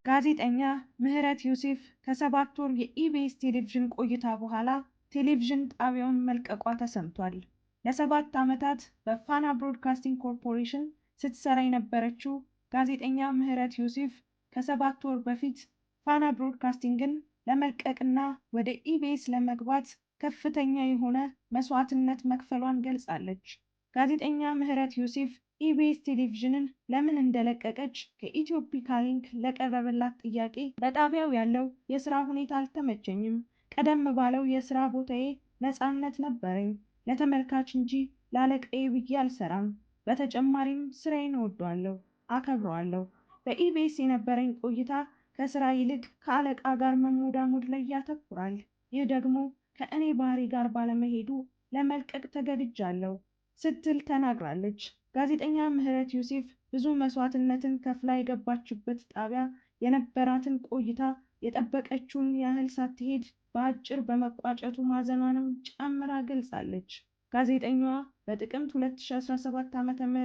ጋዜጠኛ ምህረት ዮሴፍ ከ7 ወር የኢቢኤስ ቴሌቪዥን ቆይታ በኋላ ቴሌቪዥን ጣቢያውን መልቀቋ ተሰምቷል። ለ7 ዓመታት በፋና ብሮድካስቲንግ ኮርፖሬሽን ስትሰራ የነበረችው ጋዜጠኛ ምህረት ዮሴፍ ከ7 ወር በፊት ፋና ብሮድካስቲንግን ለመልቀቅና ወደ ኢቢኤስ ለመግባት ከፍተኛ የሆነ መስዋዕትነት መክፈሏን ገልጻለች። ጋዜጠኛ ምህረት ዮሴፍ ኢቢኤስ ቴሌቪዥንን ለምን እንደለቀቀች ከኢትዮፒካ ሊንክ ለቀረበላት ጥያቄ በጣቢያው ያለው የስራ ሁኔታ አልተመቸኝም። ቀደም ባለው የስራ ቦታዬ ነፃነት ነበረኝ። ለተመልካች እንጂ ላለቃዬ ብዬ አልሰራም። በተጨማሪም ስራዬን እወደዋለሁ፣ አከብረዋለሁ። በኢቢኤስ የነበረኝ ቆይታ ከስራ ይልቅ ከአለቃ ጋር መሞዳሞድ ላይ ያተኩራል። ይህ ደግሞ ከእኔ ባህሪ ጋር ባለመሄዱ ለመልቀቅ ተገድጃለሁ ስትል ተናግራለች። ጋዜጠኛ ምህረት ዮሴፍ ብዙ መስዋዕትነትን ከፍላ የገባችበት ጣቢያ የነበራትን ቆይታ የጠበቀችውን ያህል ሳትሄድ በአጭር በመቋጨቱ ማዘኗንም ጨምራ ገልጻለች። ጋዜጠኛዋ በጥቅምት 2017 ዓ.ም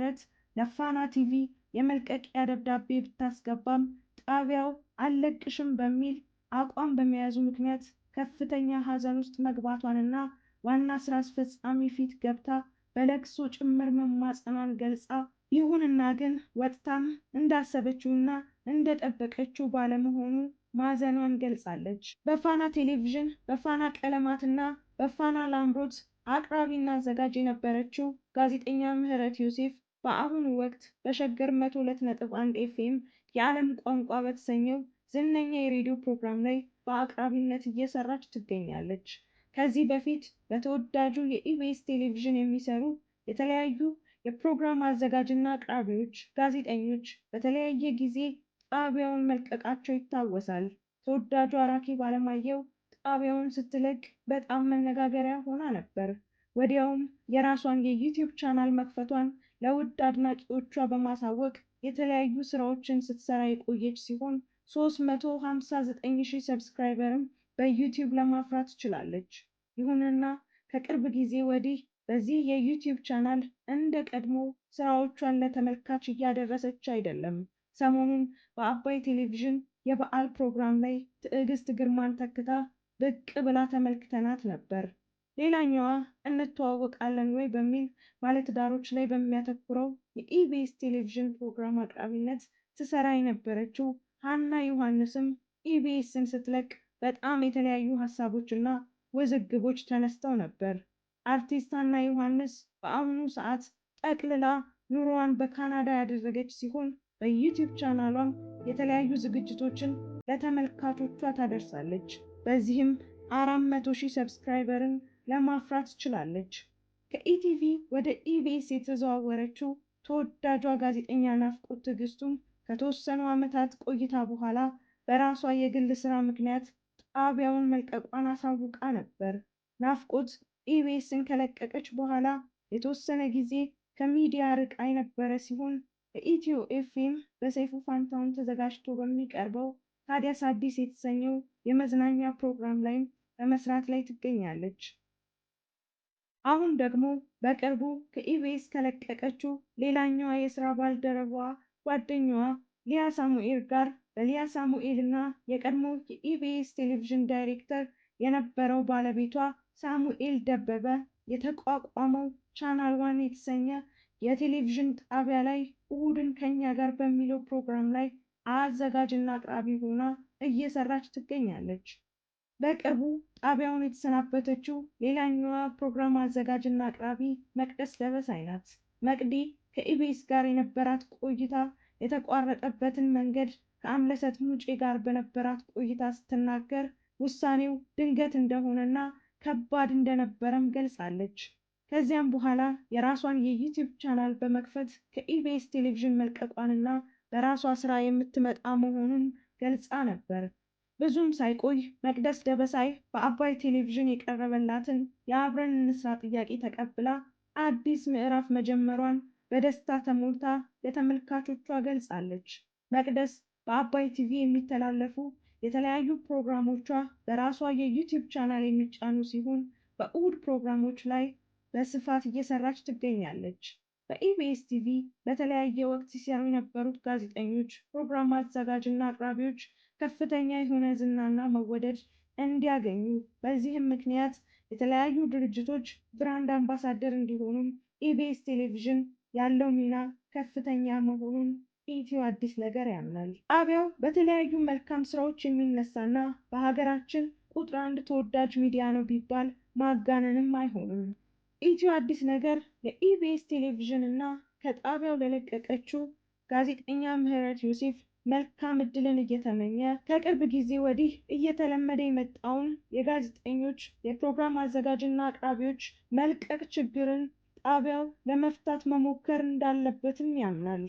ለፋና ቲቪ የመልቀቂያ ደብዳቤ ብታስገባም ጣቢያው አልለቅሽም በሚል አቋም በመያዙ ምክንያት ከፍተኛ ሀዘን ውስጥ መግባቷንና ዋና ስራ አስፈጻሚ ፊት ገብታ በለቅሶ ጭምር መማጸኗን ገልጻ፣ ይሁንና ግን ወጥታም እንዳሰበችውና እንደጠበቀችው ባለመሆኑ ማዘኗን ገልጻለች። በፋና ቴሌቪዥን፣ በፋና ቀለማትና በፋና ላምሮት አቅራቢና አዘጋጅ የነበረችው ጋዜጠኛ ምህረት ዮሴፍ በአሁኑ ወቅት በሸገር 102.1 ኤፍኤም የዓለም ቋንቋ በተሰኘው ዝነኛ የሬዲዮ ፕሮግራም ላይ በአቅራቢነት እየሰራች ትገኛለች። ከዚህ በፊት በተወዳጁ የኢቢኤስ ቴሌቪዥን የሚሰሩ የተለያዩ የፕሮግራም አዘጋጅና አቅራቢዎች፣ ጋዜጠኞች በተለያየ ጊዜ ጣቢያውን መልቀቃቸው ይታወሳል። ተወዳጁ አራኪብ አለማየሁ ጣቢያውን ስትለቅ በጣም መነጋገሪያ ሆና ነበር። ወዲያውም የራሷን የዩቲዩብ ቻናል መክፈቷን ለውድ አድናቂዎቿ በማሳወቅ የተለያዩ ስራዎችን ስትሰራ የቆየች ሲሆን 359,000 ሰብስክራይበርም በዩቲዩብ ለማፍራት ችላለች። ይሁንና ከቅርብ ጊዜ ወዲህ በዚህ የዩቲዩብ ቻናል እንደ ቀድሞ ስራዎቿን ለተመልካች እያደረሰች አይደለም። ሰሞኑን በአባይ ቴሌቪዥን የበዓል ፕሮግራም ላይ ትዕግስት ግርማን ተክታ ብቅ ብላ ተመልክተናት ነበር። ሌላኛዋ እንተዋወቃለን ወይ በሚል ባለትዳሮች ላይ በሚያተኩረው የኢቢኤስ ቴሌቪዥን ፕሮግራም አቅራቢነት ትሰራ የነበረችው ሀና ዮሐንስም ኢቢኤስን ስትለቅ በጣም የተለያዩ ሀሳቦችና ውዝግቦች ተነስተው ነበር። አርቲስት ሀና ዮሐንስ በአሁኑ ሰዓት ጠቅልላ ኑሮዋን በካናዳ ያደረገች ሲሆን በዩቲዩብ ቻናሏም የተለያዩ ዝግጅቶችን ለተመልካቾቿ ታደርሳለች። በዚህም 400,000 ሰብስክራይበርን ለማፍራት ችላለች። ከኢቲቪ ወደ ኢቢኤስ የተዘዋወረችው ተወዳጇ ጋዜጠኛ ናፍቆት ትዕግስቱም ከተወሰኑ ዓመታት ቆይታ በኋላ በራሷ የግል ስራ ምክንያት ጣቢያውን መልቀቋን አሳውቃ ነበር። ናፍቆት ኢቢኤስን ከለቀቀች በኋላ የተወሰነ ጊዜ ከሚዲያ ርቃ የነበረ ሲሆን በኢትዮ ኤፍኤም በሰይፉ ፋንታሁን ተዘጋጅቶ በሚቀርበው ታዲያስ አዲስ የተሰኘው የመዝናኛ ፕሮግራም ላይም በመስራት ላይ ትገኛለች። አሁን ደግሞ በቅርቡ ከኢቢኤስ ከለቀቀችው ሌላኛዋ የስራ ባልደረባዋ ጓደኛዋ ሊያ ሳሙኤል ጋር በሊያ ሳሙኤል እና የቀድሞ የኢቢኤስ ቴሌቪዥን ዳይሬክተር የነበረው ባለቤቷ ሳሙኤል ደበበ የተቋቋመው ቻናል ዋን የተሰኘ የቴሌቪዥን ጣቢያ ላይ እሁድን ከኛ ጋር በሚለው ፕሮግራም ላይ አዘጋጅና አቅራቢ ሆና እየሰራች ትገኛለች። በቅርቡ ጣቢያውን የተሰናበተችው ሌላኛዋ ፕሮግራም አዘጋጅና አቅራቢ መቅደስ ደበሳይ ናት። መቅዲ ከኢቢኤስ ጋር የነበራት ቆይታ የተቋረጠበትን መንገድ ከአምለሰት ሙጬ ጋር በነበራት ቆይታ ስትናገር ውሳኔው ድንገት እንደሆነና ከባድ እንደነበረም ገልጻለች። ከዚያም በኋላ የራሷን የዩቲዩብ ቻናል በመክፈት ከኢቢኤስ ቴሌቪዥን መልቀቋንና በራሷ ስራ የምትመጣ መሆኑን ገልጻ ነበር። ብዙም ሳይቆይ መቅደስ ደበሳይ በአባይ ቴሌቪዥን የቀረበላትን የአብረን እንስራ ጥያቄ ተቀብላ አዲስ ምዕራፍ መጀመሯን በደስታ ተሞልታ ለተመልካቾቿ ገልጻለች። መቅደስ በአባይ ቲቪ የሚተላለፉ የተለያዩ ፕሮግራሞቿ በራሷ የዩቲዩብ ቻናል የሚጫኑ ሲሆን በእሁድ ፕሮግራሞች ላይ በስፋት እየሰራች ትገኛለች። በኢቢኤስ ቲቪ በተለያየ ወቅት ሲሰሩ የነበሩት ጋዜጠኞች፣ ፕሮግራም አዘጋጅና አቅራቢዎች ከፍተኛ የሆነ ዝናና መወደድ እንዲያገኙ፣ በዚህም ምክንያት የተለያዩ ድርጅቶች ብራንድ አምባሳደር እንዲሆኑም ኢቢኤስ ቴሌቪዥን ያለው ሚና ከፍተኛ መሆኑን ኢትዮ አዲስ ነገር ያምናል። ጣቢያው በተለያዩ መልካም ስራዎች የሚነሳና በሀገራችን ቁጥር አንድ ተወዳጅ ሚዲያ ነው ቢባል ማጋነንም አይሆንም። ኢትዮ አዲስ ነገር ለኢቢኤስ ቴሌቪዥን እና ከጣቢያው ለለቀቀችው ጋዜጠኛ ምህረት ዮሴፍ መልካም እድልን እየተመኘ ከቅርብ ጊዜ ወዲህ እየተለመደ የመጣውን የጋዜጠኞች የፕሮግራም አዘጋጅና አቅራቢዎች መልቀቅ ችግርን ጣቢያው ለመፍታት መሞከር እንዳለበትም ያምናል።